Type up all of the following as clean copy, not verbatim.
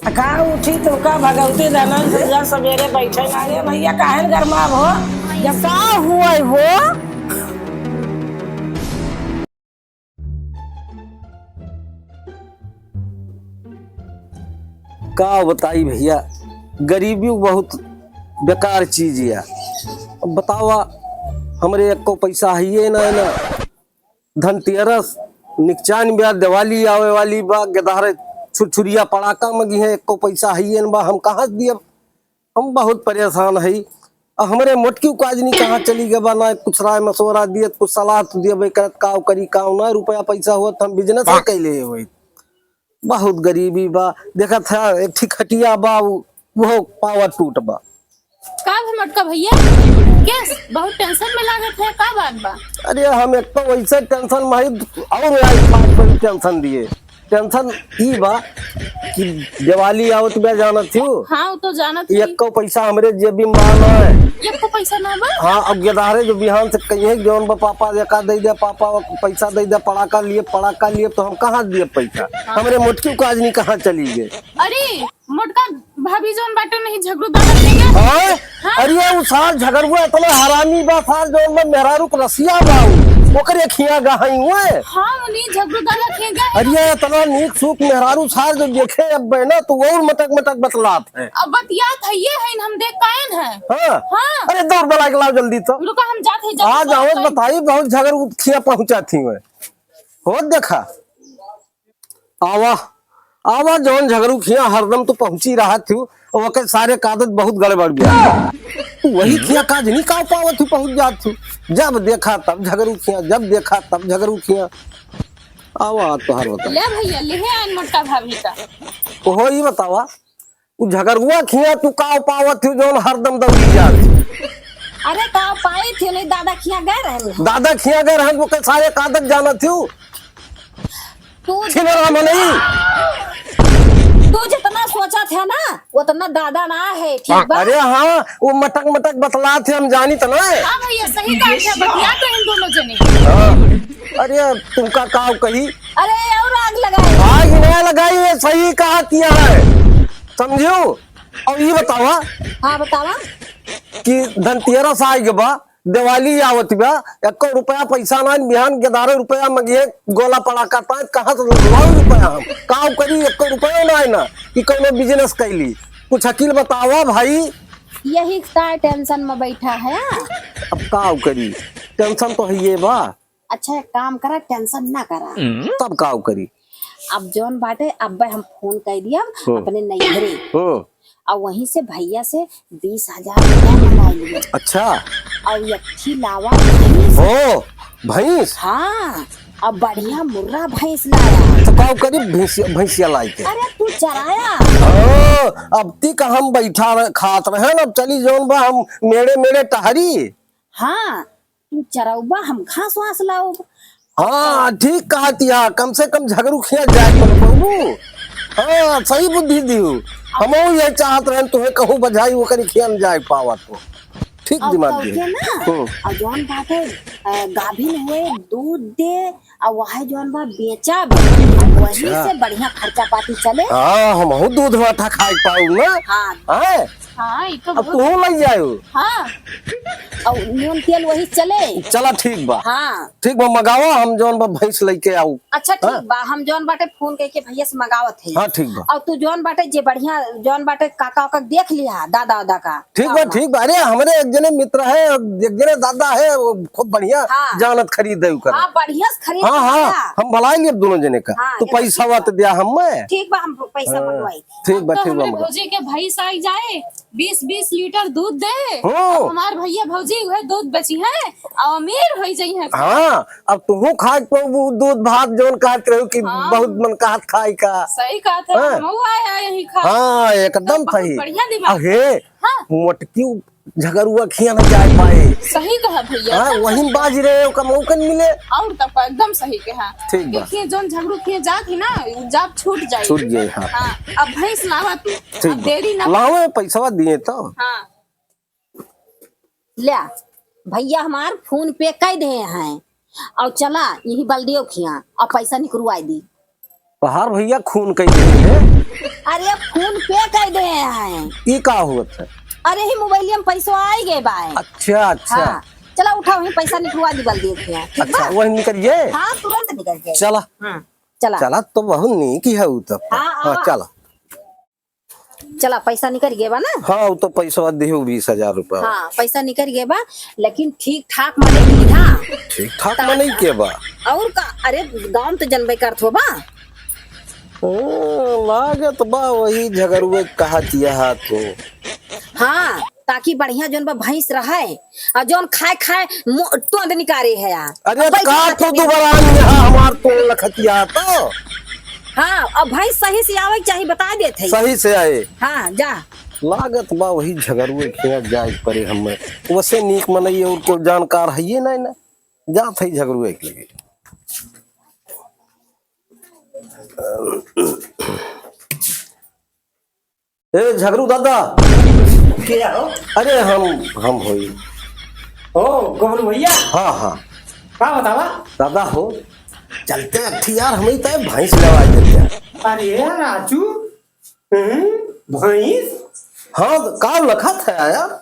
का उठी तो का भगवती धनन सजा सवेरे बैठे लागे भैया काहे गरमा हो जब का हुआ हो। का बताई भैया, गरीबी बहुत बेकार चीज है। अब बतावा, हमरे एक को पैसा है ना धनतेरस निकचान ब्याह दिवाली आवे वाली बा, गेदारे छुरछुरिया पड़ाका मगी है, एक को पैसा है बा, हम कहाँ से दिए। हम बहुत परेशान है। हमरे मोटकी काजनी कहाँ चली गए बा, ना कुछ राय मशवरा दिए, कुछ सलाह तो दिए करत काव करी काव ना रुपया पैसा हुआ तो हम बिजनेस कैले हुए। बहुत गरीबी बा, देखा था एक ठीक खटिया बा, वो पावर टूट बा। का भी मटका भैया, केस बहुत टेंशन में लागत है, का बात बा। अरे हम एक तो वैसे टेंशन में और यार टेंशन दिए। टेंशन ई बा कि दिवाली आवत बा जाना थी। हाँ वो तो जाना थी। एक को पैसा हमरे जेब में ना है। एक को पैसा ना बा। हाँ अब गेदारे जो बिहान से कहिए जौन बा पापा देखा दे दे, पापा पैसा दे दे, पड़ाका लिए तो हम कहाँ दिए पैसा। हमरे मोटकी को आदमी कहाँ चली गए। अरे मोटका भाभी जोन बाटे नहीं झगड़ू दादा देंगे। हाँ? अरे वो साल झगड़ुआ इतना हरामी बा, साल जौन बा मेहरारू को रसिया बा, ओकरे खिया गहाई हुए। हाँ उन्हीं झगड़ू दादा खेगा। अरे इतना नीक सूख मेहरारू सार जो देखे अब बहना तो और मटक मटक बतलात है। अब बतियात है ये है हम देख कायन है। हाँ? हाँ। अरे दौड़ बला के लाओ जल्दी तो। रुका हम जाते हैं। आ जाओ बताइए, बहुत झगड़ खिया पहुंचा थी मैं हो देखा। आवा आवा जौन झगड़ू खिया हरदम तो पहुंची रहा थी, ओके सारे कागज बहुत गड़बड़ गया। वही खिया काज नहीं का पावत थी, पहुंच जात थी। जब देखा तब झगड़ू खिया, जब देखा तब झगड़ू खिया। आवा तो हर बता ले भैया ले आन मोटका भाभी का। हो ही बतावा, वो झगड़ुआ खिया तू का पावत थी जौन हरदम दौड़ी जात। अरे का पाई थे नहीं, दादा खिया गए रहे। दादा खिया गए रहन, ओके सारे कागज जाना थी। तू तू जितना सोचा था ना उतना दादा ना है, ठीक बा। अरे हाँ वो मटक मटक बतला थे, हम जानी तो ना। हाँ भैया सही कहा था, बतिया तो इन दोनों जने। अरे तुमका काव कही। अरे और आग लगाए। आग नहीं लगाई है, सही कहा किया है, समझो। और ये बतावा। हाँ बतावा। कि धनतेरस आए के बा, दिवाली आवत बा, 1 रुपया पैसा ना बिहान गेदारे रुपया मगिए गोला पड़ाका पाए, कहाँ से लाओ रुपया हम काव करी। 1 रुपया ना है ना कि कोनो बिजनेस कैली, कुछ अकील बतावा भाई। यही का टेंशन में बैठा है। अब काव करी, टेंशन तो है ये बा। अच्छा एक काम करा, टेंशन ना करा। तब काव करी। अब जौन बाटे अब हम फोन कर दिया अपने नैहरे, और वहीं से भैया से 20,000 रुपया मंगा लिया। अच्छा। और यक्षी लावा भैंस। ओ भैंस। हाँ अब बढ़िया मुर्रा भैंस लाया। तो काव करी, भैंसिया लाई के। अरे तू चराया। ओ अब तीक हम बैठा खात रहे ना, अब चली जौन बा हम मेरे मेरे टहरी। हाँ तू चरौबा हम घास वास लाओ। हाँ ठीक कहा तिया, कम से कम झगड़ू खिया जाए बाबू। हाँ सही बुद्धि दियो, हम ये चाहत रहे तुम्हें कहूँ बजाई वो करी खिया जाए पावा तो ठीक दिमाग दिए ना। और जौन बाटे गाभिन हुए दूध दे, और वह जौन बा बेचा वही से बढ़िया खर्चा पाती चले। हाँ हम दूध माठा खाए पाऊ ना। हाँ हाँ तो अब तू लग जाओ। हाँ और नून तेल वही चले। चला ठीक बा। हाँ ठीक बा, मंगावा हम जौन बा भैंस लेके आऊ। अच्छा ठीक बा, हम जौन बाटे फोन करके भैया से मंगावत है। हाँ ठीक बा। और तू जौन बाटे जे बढ़िया जौन बाटे काका का देख लिया दादा वादा का। ठीक बा ठीक बा। अरे हमारे एक जने मित्र है, एक जने दादा है, वो खूब बढ़िया जानत खरीद दे कर। हाँ बढ़िया से खरीद। हाँ हाँ हम बुलाएंगे दोनों जने का। तो पैसा वत दिया हम में। ठीक बा हम पैसा मंगवाई। ठीक बा ठीक बा। भौजी के भैंस आई जाए 20-20 लीटर दूध दे, हमार भैया भौजी वह दूध बेची है और अमीर हो जाई है। हाँ अब तू खा तो दूध भात जौन कहत रहो कि बहुत मन कहत खाई का। सही कहा था, हम आया यही खा। हाँ एकदम सही। बढ़िया दिमाग। अहे मोटकी झगड़ुआ खिया न जाए पाए। सही कहा भैया। हाँ वही बाज रहे हो का मौका मिले। और तब एकदम सही कहा। ठीक बा। देखिए जोन झगड़ू किए जात ही ना जब छूट जाए। छूट गए। हाँ अब भैंस लावा तू, अब देरी ना लावे, पैसा दिए तो। हाँ ले भैया हमार फोन पे कह दे हैं, और चला यही बल्दियों खिया और पैसा निकलवाई दी। पहाड़ भैया खून कई दे है। अरे फोन पे कर दे हैं। ये का हुआ था? अरे ही मोबाइल में पैसा आई गए बाय। अच्छा अच्छा। हाँ चला उठाओ ही पैसा निकलवा दी बल्दी है। ठीक अच्छा बा? वही निकलिए। हाँ तुरंत निकल गए। चला हाँ चला चला तो बहुत नीक ही है उ तब। हाँ, हाँ हाँ। चला। चला पैसा निकल गए बा ना। हाँ वो तो पैसा देहो 20,000 रुपया। हाँ पैसा निकल गए बा लेकिन ठीक ठाक मने की हाँ। ठीक ठाक में नहीं के बा। और का अरे गांव तो जनबे करत हो बा। लागत बा वही झगड़ुए कहा दिया तो। हाँ ताकि बढ़िया जोन बा भैंस रहे और जोन खाए खाए तो निकारे है यार। अरे पैसा का तो खातिर- दोबारा यहाँ हमार तो लखतिया तो हाँ अब भैंस सही से आवे के चाहिए बता देते। सही से आए। हाँ जा। लागत बा वही झगड़ुए खेल जाए पड़े हमें वैसे नीक मनइए और को जानकार है ये नहीं ना जात है झगड़ुए के लिए। ए झगड़ू दादा क्या हो? अरे हम होई। ओ गोबरू भैया हाँ हाँ का बतावा? दादा हो चलते अठी यार हमें तो भैंस लगा देते। अरे राजू भैंस। हाँ का लखत है यार।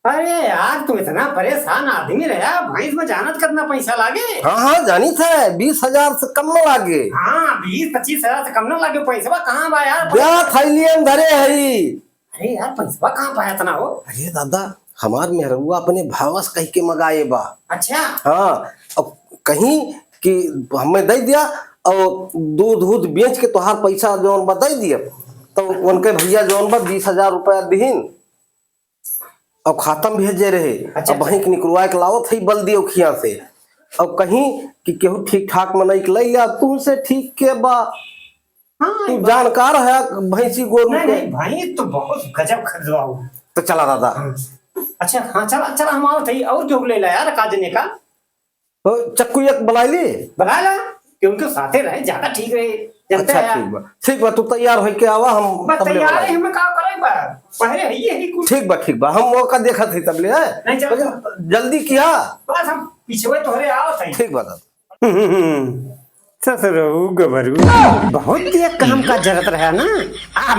अरे यार तू इतना परेशान आदमी रहा भैंस में जानत कितना पैसा लागे? हाँ हाँ जानी थे 20,000 से कम न लागे। हाँ 20-25 हजार से कम न लागे। पैसा कहाँ बा यार? ब्याह थैलियन धरे हई। अरे यार पैसा कहाँ पाया इतना हो? अरे दादा हमार मेहरुआ अपने भावस कह के मंगाए बा। अच्छा हाँ अब कहीं कि हमें दे दिया और दूध बेच के तोहार पैसा जौन बा दे दिया तो उनके भैया जौन बा 20,000 रुपया दीन और खाता में भेजे रहे। अच्छा, अब वहीं के निकलवा के लावत है बल दियो खिया से। अब कहीं कि केहू ठीक ठाक मनई के लैया तू से ठीक के बा। हाँ तू जानकार है भैंसी गोरू नहीं के। नहीं भैंस तो बहुत गजब खरीदवाओ। तो चला दादा। अच्छा हाँ चला चला हम आओ थे और जो ले ला यार काजने का चक्कू एक बुलाई ली। बना ला कि उनके साथे रहे ज्यादा ठीक रहे। जानते अच्छा हैं ठीक बा तू तैयार होके आवा हम बस तबले तैयार है बुलाई। हमें का करे बा पहले है ही कुछ। ठीक बा हम मौका देखा थी तबले है। नहीं, चलो। जल्दी किया। बस हम पीछे तोहरे आओ थे। ठीक बा दादा। ससुरऊ गबरू बहुत ये काम का जरूरत रहा ना। आप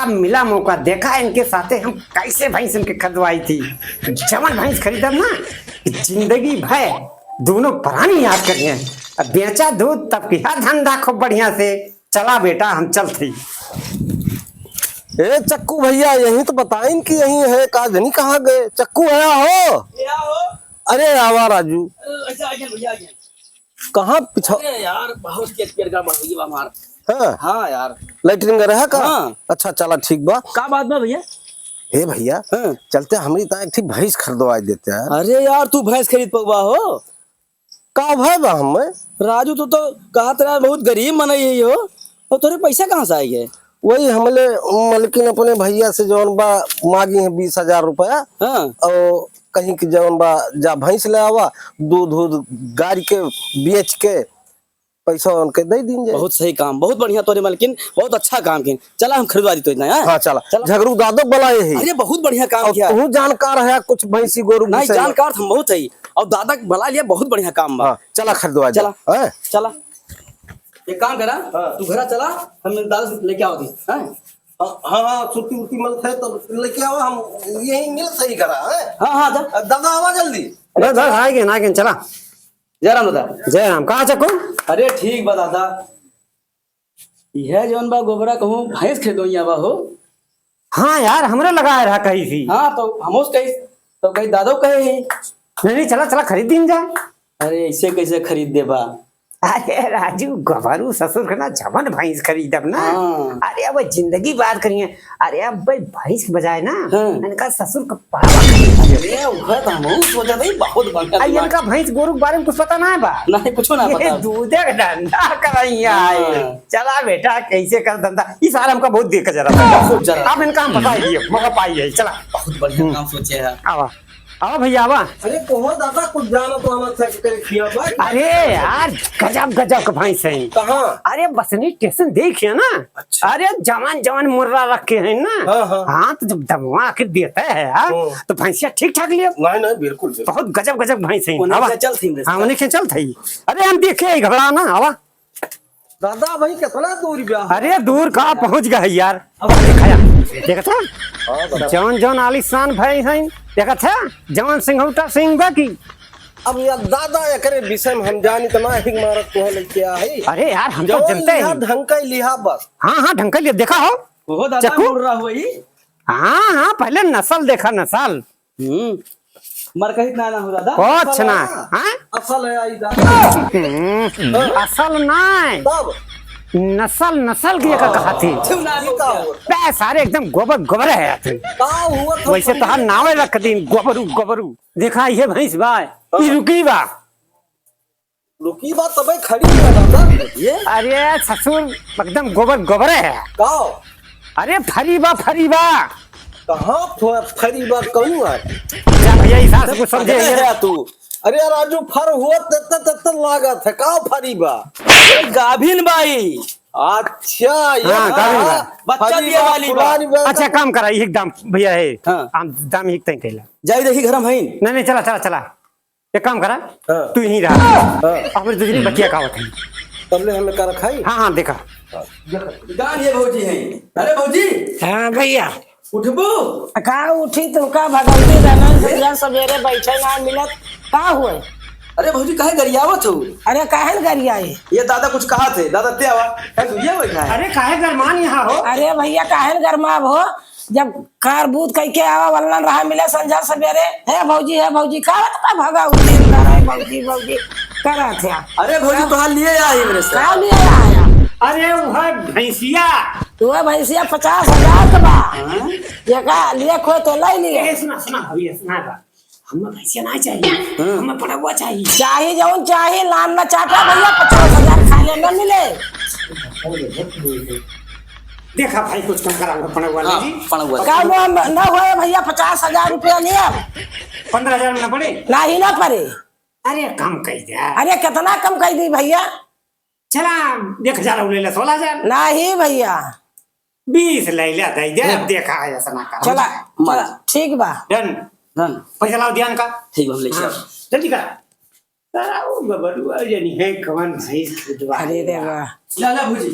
मिला मौका देखा इनके साथे हम कैसे भैंस इनके खरीदवाई थी। जवन भैंस खरीदम ना कि जिंदगी भर दोनों प्राणी याद करिए। अब बेचा दूध तब किया धंधा खूब बढ़िया से चला बेटा हम चलते। ए चक्कू भैया यही तो बताइन कि यही है काजनी कहाँ गए। चक्कू आया हो। अरे आवा राजू कहाँ पिछा। यार बहुत केट का बढ़ गई बा हमार। हाँ हाँ यार लेटरिन में रहा का। हाँ। अच्छा चला ठीक बा। का बात बा भैया? हे भैया हाँ। चलते हमारी तो एक थी भैंस खरीदवा देते हैं। अरे यार तू भैंस खरीद पगवा हो का भाई बा हमें। राजू तू तो कहा तेरा बहुत गरीब मनई हो और तोरे पैसा कहाँ से आएंगे? वही हमले मलकिन अपने भैया से जौन बा मांगी है 20,000 रुपया हाँ और कहीं की जौन बा जा भैंस ले आवा दूध गाड़ी के बेच के पैसा उनके दे दीन जाए। बहुत सही काम बहुत बढ़िया तोरे मालकिन बहुत अच्छा काम किन। चला हम खरीदवा दी तो इतना हाँ चला झगड़ू दादो बुलाए है। अरे बहुत बढ़िया काम और किया। तू जानकार है कुछ भैंसी गोरू नहीं विषय में। जानकार हम बहुत है और दादा भला लिया बहुत बढ़िया काम बा। हाँ चला खरीदवा दे। चला हैं? चला एक काम करा तू घर चला हम दादा से लेके आओ दी। हाँ सुती उती मन थे तो लेके आओ हम यही मिल सही करा है। हाँ हाँ जा दादा आवा जल्दी। अरे बस आगे चला। जय राम दादा। जय राम कहाँ चको? अरे ठीक बा दादा यह जौन बा गोबरा कहूँ भैंस खरीदो यहाँ बा हो। हाँ यार हमरे लगाए रहा कहीं थी। हाँ तो हमोस कही तो कही दादो कहे नहीं चला खरीद दिन जा। अरे ऐसे कैसे खरीद दे बा। अरे राजू गवारू ससुर के ना जवन भैंस खरीदब ना। हाँ। अरे अब जिंदगी बात करिए। अरे अब भाई भैंस के बजाय ना हाँ। इनका ससुर का पावा खरीद। अरे वह तो हम सोचा था बहुत बढ़िया दिमाग। इनका भैंस गोरु के बारे में कुछ पता ना है बा। नहीं कुछ ना ये पता। दूधे का धंधा करैया हाँ। है। चला बेटा कैसे कर धंधा इस साल हमका बहुत देख जरा बहुत जरा। अब इनका हम बता दिए मौका पाई है। चला बहुत बढ़िया काम सोचे है। आवा आवा भैया आवा। अरे कहो दादा कुछ जानो तो हमें चेक करे खिया बा। अरे यार गजब का भैंस है। कहाँ। अरे बसनी स्टेशन देखिए ना। अच्छा। अरे जवान मुर्रा रखे हैं ना। हाँ। हाँ तो जब दमवा आखिर देता है यार तो भैंसिया ठीक ठाक लिया। नहीं बिल्कुल बहुत गजब भैंस है। उन्हें आवा। से चल थी हाँ उन्हें चल थी। अरे हम देखे घबरा ना आवा दादा भाई कितना दूर गया? अरे दूर कहाँ पहुंच गए यार। दिखाया देखा था जौन जौन आलिशान भाई हैं देखा था जौन सिंहूटा सिंह बाकी। अब यार दादा या करे विषय में हम जानी तो ना ही मारत को लेके आई। अरे यार हम तो जनते हैं। ढंग का लिहा बस। हाँ हाँ ढंग का लिया देखा हो वो दादा चक्कू? मुड़ रहा हुई। हाँ हाँ पहले नस्ल देखा नस्ल। मर कहीं ना हो दादा। कुछ ना हाँ असल है आई दादा। असल नहीं तब नस्ल नस्ल की जगह कहा थी। बे सारे एकदम गोबर गोबर है। हुआ था वैसे तो हम नावे रख दी गोबरू गोबरू। देखा ये भैंस बा ये रुकी बा। रुकी बात तब खड़ी है दादा। ये अरे ससुर एकदम गोबर गोबर है। काओ अरे फरीबा फरीबा कहाँ फरी बात कहूँ यार। क्या भैया इस हिसाब से कुछ समझे है तू। अरे यार राजू फर हुआ तत्त लागत है का फरी बा। गाभिन बाई। अच्छा हाँ, गाभिन बा। बच्चा दिया वाली बा। अच्छा काम करा एक दाम भैया है हाँ। दाम एक तय कैला। जाई देखी घर में भाई। नहीं नहीं चला चला चला एक काम करा हाँ। तू यहीं रहा। हमारी दूसरी बच्चिया का होता है। तबले हमें कर खाई। हाँ हाँ देखा गान ये भौजी है। अरे भौजी हाँ भैया उठबू। का उठी तो का भगवती रहना संजा सवेरे बैठे ना मिलत का हुए। अरे भौजी काहे गरियावत हो? अरे काहे न गरिया है। ये दादा कुछ कहा थे दादा ते आवा है तू ये बैठा है। अरे काहे गरमान यहाँ हो। अरे भैया काहे न गरमाब हो जब कार बूत कह के आवा वलन रहा मिले संजा सवेरे है भौजी का भगवती रहा भौजी भौजी करा थे। अरे भौजी तो हाल लिए आई मेरे से। का लिए आया? अरे वह भैंसिया तू भैंसिया 50,000 का बा। ये का लिए खो तो ले लिए। सुना सुना भैया सुना बा हमें भैंसिया नहीं चाहिए हमें पड़वा चाहिए। चाहे जौन चाहे लान न चाटा भैया 50,000 खाने न मिले। देखा भाई कुछ कम करा पड़वा हाँ, जी। पड़वा। का वो न होए भैया 50,000 रुपया लिए 15,000 में न पड़े। नहीं ना पड़े। अरे कम कर दे। अरे कितना कम कर दी भैया? चला 1,000 ले ले 16,000 नहीं भैया 20 ले ले दे दे देखा है ऐसा ना कर। चला मारा। ठीक बा। डन धन पैसा लाओ ध्यान का। ठीक है हम ले हाँ, जल्दी कर। ताऊ बबरुआ जनी है कवन भैंस खुदवा। अरे देवा ला भौजी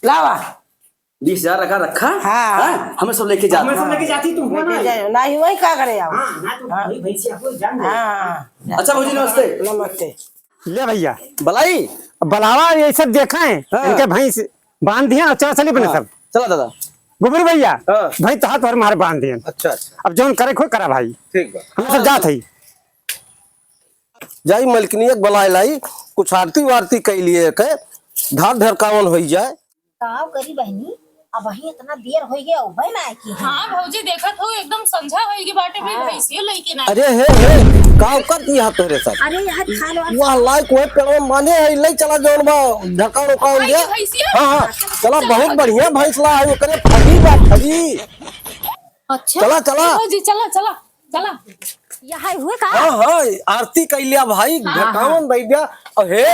लावा 20,000 रखा। हाँ। हमें सब लेके जाते। हमें सब लेके जाती तुम हो ना। नहीं वही का करे आओ। हाँ ना तुम भाई भैंसिया को जान दे। हाँ अच्छा भौजी नमस्ते। नमस्ते। ले भैया बलाई। बलावा ये सब देखा है हाँ। इनके भैंस बांध दिया चला चली बने सब। चला दादा। गुबरू भैया हाँ। भाई तो हाथ और मार बांध दिए। अच्छा अच्छा अब जौन करे खो करा भाई ठीक बा। हम सब जात है। जाई मलकनिया बुलाए लाई कुछ आरती वारती कई लिए के धार धरकावन हो जाए। का करी बहनी अब वही इतना देर हो गया उबे ना की। हाँ भौजी देखत हो एकदम समझा होगी बाटे में भैंसियो लेके ना। अरे हे का कर दिया तोरे सब। अरे यार खा लो वाह लाइक वो पेड़वा माने है ले चला जौन बा धरकावन उकावन दे। भैंसिया हाँ हाँ चला बहुत बढ़िया भैंस ला है करे फरी बा फरी। अच्छा चला चला। भौजी चला चला चला। यहाँ हुए का। हाँ हाँ आरती कैलिया भाई धरकावन बैठा और हे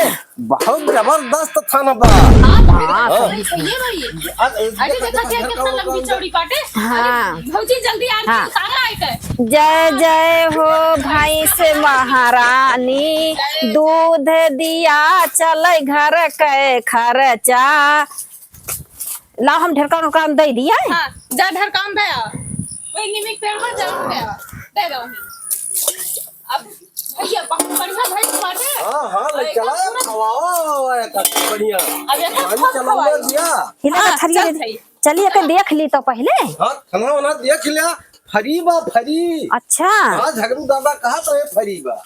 बहुत जबरदस्त थाना बा। सही है भाई। अरे देखा क्या कितना लंबी चौड़ी बाटे। हाँ। भौजी जल्दी आरती उतारा आए के। जय जय हो भैंस महारानी दूध दिया चले घर के खर्चा। ला हम ढेरका उनका दे दिया है। हाँ जा ढर काम दे कोई निमिक पेड़ पर जा दे दो। अब भैया बहुत बढ़िया भैंस बाटे। हाँ हाँ ले चला खवाओ बढ़िया। अब ये पानी चला दिया। हिला हाँ, थरी चल सही। चलिए के देख ली तो पहले। हाँ खाना वाना देख लिया फरी बा फरी। अच्छा हाँ झगड़ू दादा कहा तो है फरी बा।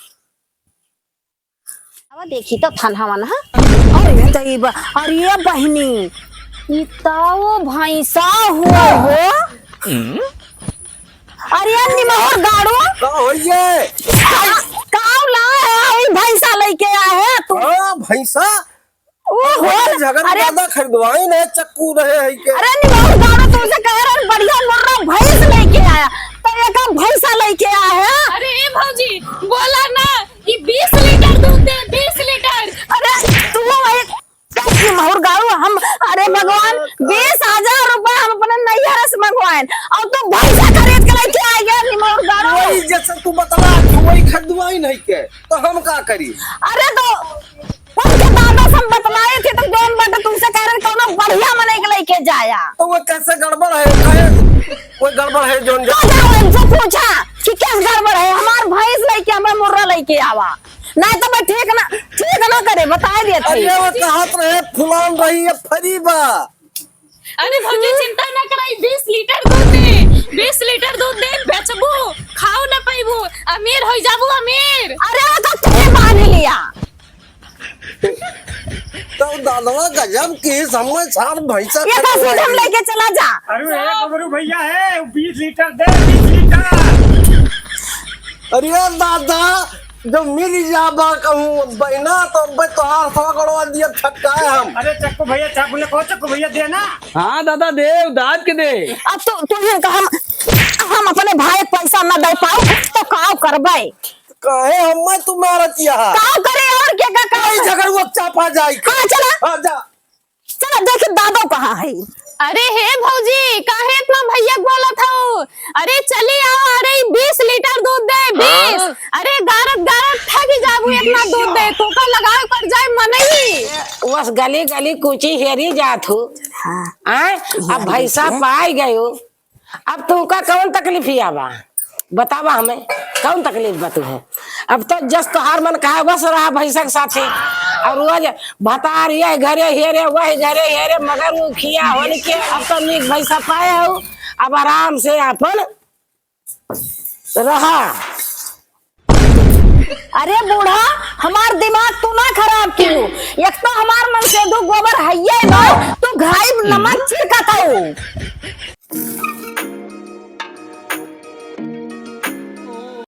अब देखी तो थाना वाना। अरे तईब अरे बहनी ई तो भैंसा हुआ हो। अरे निमोर गाड़ो का होइए? काव ला है भैंसा लेके आए है तू। हाँ भैंसा ओहो झगड़ू अरे दादा खरीदवाई ने चक्कू रहे है के। अरे निमोर गाड़ो तुमसे कह रहा बढ़िया मुर्रा भैंस लेके आया तो एक भैंसा लेके आया है। अरे ए भौजी बोला ना कि 20 लीटर दूध दे 20 लीटर। अरे तू निमोर गाड़ो हम अरे भगवान 20,000 रुपए हम अपने नैहर से मंगवाए और तू भैंसा खरीद के लेके आ गया निमोर गाड़ो। वही जैसे तू बतला कि वही खरीदवाई नहीं के तो हम का करी। अरे तो उनके दादा सब बतलाए थे तो जोन बट तुमसे कह रहे कौनो बढ़िया मने के लेके जाया। तो वो कैसे गड़बड़ है काहे कोई गड़बड़ है जोन तो जाओ इनसे पूछा कि क्या गड़बड़ है, हमार भैंस लेके हमें मुर्रा लेके आवा, नहीं तो मैं ठीक ना करे बता दिए थे। अरे वो कहत रहे फुलान रही है फरीबा। अरे भौजी चिंता ना कराई, 20 लीटर दूध दे, 20 लीटर दूध दे बेचबू, खाओ ना पाइबू, अमीर हो जाबू अमीर। अरे वो तो तुम्हें बांध लिया। तो दादवा गजब की समझ सार भैंसा ये तो सीधे हम लेके चला जा। अरे गबरू भैया है 20 लीटर दे 20 लीटर। अरे दादा जब मिल जाबा कहूँ बहना तो तोहार सवा गड़वा दिया छटकाए हम। अरे चक्कू भैया चाकू ले को चक्कू भैया दे ना। हाँ दादा दे दाद के दे। अब तो तुम्हें हम अपने भाई पैसा न दे पाओ तो काव करबे, काहे हम तुम्हारा किया काव करे और क्या का झगड़ वो चापा जाई। हाँ चला जा चला देख दादो कहाँ है। अरे हे भौजी काहे इतना भैया बोलत हो, अरे चली आओ, अरे 20 लीटर दूध दे 20। अरे गारत थक जाबू इतना दूध दे, तो का लगाए पड़ जाए मनई। बस गली गली कुची हेरी जात हो। हाँ अब भैसा पाई गए हो, अब तू का कौन तकलीफ ही आवा बतावा हमें, कौन तकलीफ बा तुम्हें। अब तो जस तोहार मन कहा बस रहा भैंसा के साथे, और रोज बता रही है घरे हेरे वही घरे हेरे, मगर वो खिया होने के अब तो नीक भैंसा पाए हो, अब आराम से अपन रहा। अरे बूढ़ा हमार दिमाग तू ना खराब क्यों, एक तो हमार मन से दो गोबर है ना, तू घाई नमक छिड़का था।